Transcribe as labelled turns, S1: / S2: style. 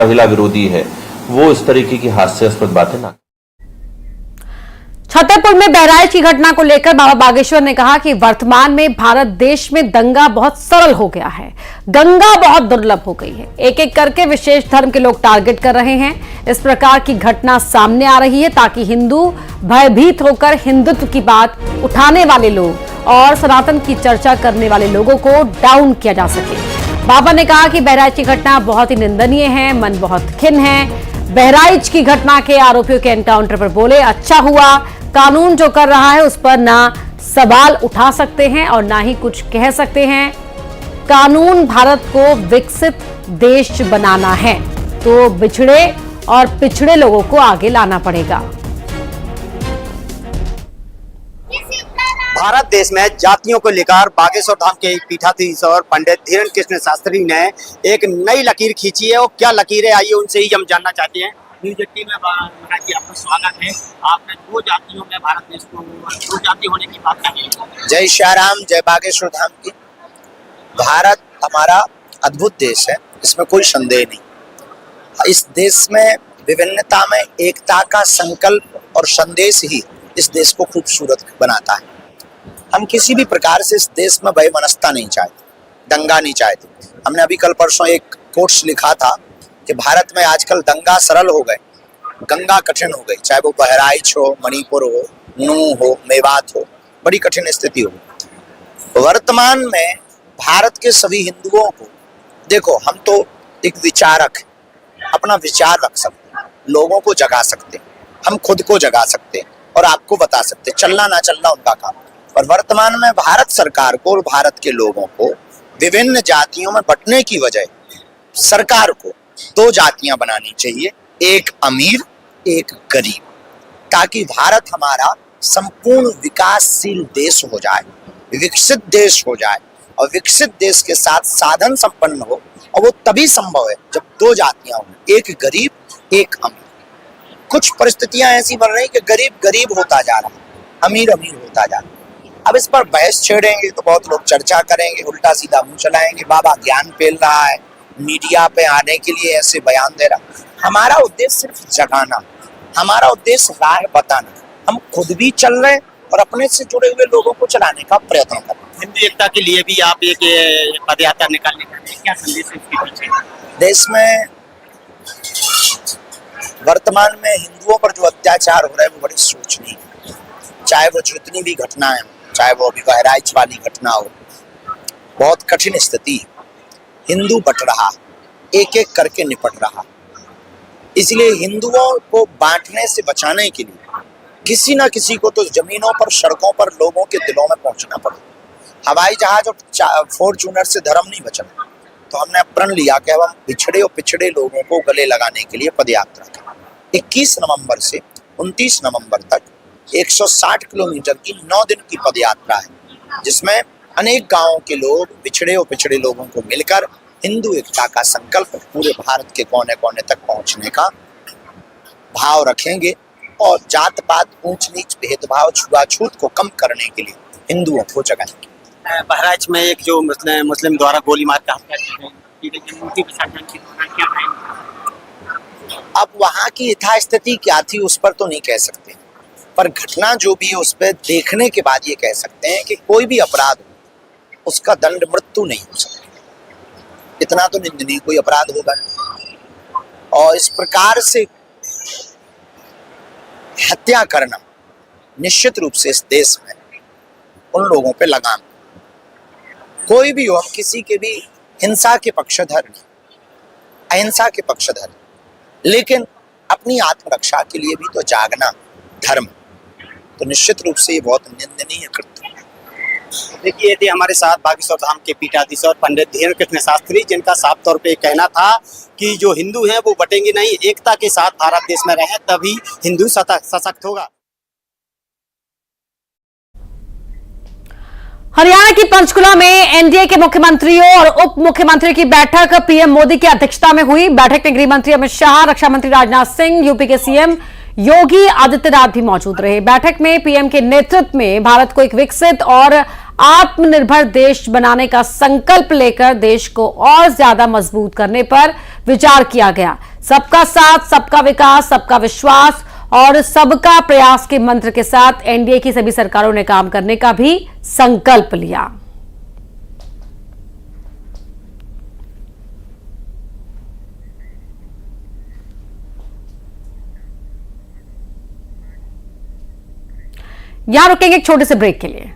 S1: महिला विरोधी है, वो इस तरीके की हास्यास्पद बातें ना।
S2: छतरपुर में बहराइच की घटना को लेकर बाबा बागेश्वर ने कहा कि वर्तमान में भारत देश में दंगा बहुत सरल हो गया है, गंगा बहुत दुर्लभ हो गई है। एक एक करके विशेष धर्म के लोग टारगेट कर रहे हैं। इस प्रकार की घटना सामने आ रही है ताकि हिंदू भयभीत होकर हिंदुत्व की बात उठाने वाले लोग और सनातन की चर्चा करने वाले लोगों को डाउन किया जा सके। बाबा ने कहा कि बहराइच की घटना बहुत ही निंदनीय है, मन बहुत खिन्न है। बहराइच की घटना के आरोपियों के एनकाउंटर पर बोले, अच्छा हुआ, कानून जो कर रहा है उस पर ना सवाल उठा सकते हैं और ना ही कुछ कह सकते हैं। कानून भारत को विकसित देश बनाना है तो बिछड़े और पिछड़े लोगों को आगे लाना पड़ेगा।
S3: भारत देश में जातियों को लेकर बागेश्वर धाम के पीठाधीश और पंडित धीरेन्द्र कृष्ण शास्त्री ने एक नई लकीर खींची है। और क्या लकीरें आई है उनसे ही हम जानना चाहते हैं। न्यूज़ 18 में महाराज जी आपका स्वागत है। आपने दो जातियों में भारत देश को दो जाति होने की बात कही।
S4: जय श्री राम, जय बागेश्वर धाम की। भारत हमारा अद्भुत देश है, इसमें कोई संदेह नहीं। इस देश में विभिन्नता में एकता का संकल्प और संदेश ही इस देश को खूबसूरत बनाता है। हम किसी भी प्रकार से इस देश में वैमनस्यता नहीं चाहते, दंगा नहीं चाहते। हमने अभी कल परसों एक कोट्स लिखा था कि भारत में आजकल दंगा सरल हो गए, गंगा कठिन हो गई। चाहे वो बहराइच हो, मणिपुर हो, नूह हो, मेवात हो, बड़ी कठिन स्थिति हो। वर्तमान में भारत के सभी हिंदुओं को देखो, हम तो एक विचारक हैं, अपना विचार रख सकते हैं, लोगों को जगा सकते हैं, हम खुद को जगा सकते हैं और आपको बता सकते हैं। चलना ना चलना उनका काम। और वर्तमान में भारत सरकार को और भारत के लोगों को विभिन्न जातियों में बंटने की वजह सरकार को दो जातियां बनानी चाहिए, एक अमीर एक गरीब, ताकि भारत हमारा संपूर्ण विकासशील देश हो जाए, विकसित देश हो जाए। और विकसित देश के साथ साधन संपन्न हो, और वो तभी संभव है जब दो जातियां हों, एक गरीब एक अमीर। कुछ परिस्थितियां ऐसी बन रही कि गरीब गरीब होता जा रहा है, अमीर अमीर होता जा रहा है। अब इस पर बहस छेड़ेंगे तो बहुत लोग चर्चा करेंगे, उल्टा सीधा मुंह चलाएंगे, बाबा ज्ञान फैल रहा है, मीडिया पे आने के लिए ऐसे बयान दे रहा। हमारा उद्देश्य सिर्फ जगाना, हमारा उद्देश्य राह बताना। हम खुद भी चल रहे हैं और अपने से जुड़े हुए लोगों को चलाने का प्रयत्न कर रहे हैं।
S3: हिंदू एकता के लिए भी आप एक पदयात्रा निकालने का क्या संदेश है इसके पीछे?
S4: देश में वर्तमान में हिंदुओं पर जो अत्याचार हो रहा है वो बड़ी सोचनीय है। चाहे वो जितनी भी घटनाएं, चाहे वो अभी बहराइच वाली घटना हो, बहुत कठिन स्थिति। हिंदू बट रहा, एक एक करके निपट रहा। इसलिए हिंदुओं को बांटने से बचाने के लिए किसी ना किसी को तो जमीनों पर, सड़कों पर लोगों के दिलों में पहुंचना पड़े। हवाई जहाज और फॉर्च्यूनर से धर्म नहीं बचना। तो हमने प्रण लिया कि अब हम बिछड़े और पिछड़े लोगों को गले लगाने के लिए पदयात्रा करें। 21 नवंबर से 29 नवंबर तक 160 किलोमीटर की 9 दिन की पदयात्रा है, जिसमें अनेक गांवों के लोग बिछड़े और पिछड़े लोगों को मिलकर हिंदू एकता का संकल्प पूरे भारत के कोने कोने तक पहुंचने का भाव रखेंगे और जात पात, ऊंच नीच, भेदभाव, छुआछूत को कम करने के लिए हिंदुओं को जगाएंगे।
S3: बहराइच में एक जो मुस्लिम द्वारा गोली मार का हत्या
S4: अब वहां की यथास्थिति क्या थी उस पर तो नहीं कह सकते, पर घटना जो भी है उस पर देखने के बाद ये कह सकते हैं कि कोई भी अपराध हो उसका दंड मृत्यु नहीं हो सकता। इतना तो निंदनीय कोई अपराध होगा। और इस प्रकार से हत्या करना निश्चित रूप से इस देश में उन लोगों पे लगाम। कोई भी हो, हम किसी के भी हिंसा के पक्षधर नहीं, अहिंसा के पक्षधर, लेकिन अपनी आत्मरक्षा के लिए भी तो जागना धर्म। तो निश्चित रूप से ये बहुत निंदनीय कृत्य है।
S3: देखिए, ये थे हमारे साथ बागेश्वर धाम के पीठाधीश और पंडित धीरेन्द्र कृष्ण शास्त्री, जिनका साफ तौर पे कहना था कि जो हिंदू हैं वो बटेंगे नहीं, एकता के साथ भारत देश में रहें तभी हिंदू सशक्त होगा।
S2: हरियाणा की पंचकुला में एनडीए के मुख्यमंत्रियों और उप मुख्यमंत्री की बैठक पीएम मोदी की अध्यक्षता में हुई। बैठक में गृह मंत्री अमित शाह, रक्षा मंत्री राजनाथ सिंह, यूपी के सीएम योगी आदित्यनाथ भी मौजूद रहे। बैठक में पीएम के नेतृत्व में भारत को एक विकसित और आत्मनिर्भर देश बनाने का संकल्प लेकर देश को और ज्यादा मजबूत करने पर विचार किया गया। सबका साथ, सबका विकास, सबका विश्वास और सबका प्रयास के मंत्र के साथ एनडीए की सभी सरकारों ने काम करने का भी संकल्प लिया। यहां रुकेंगे एक छोटे से ब्रेक के लिए।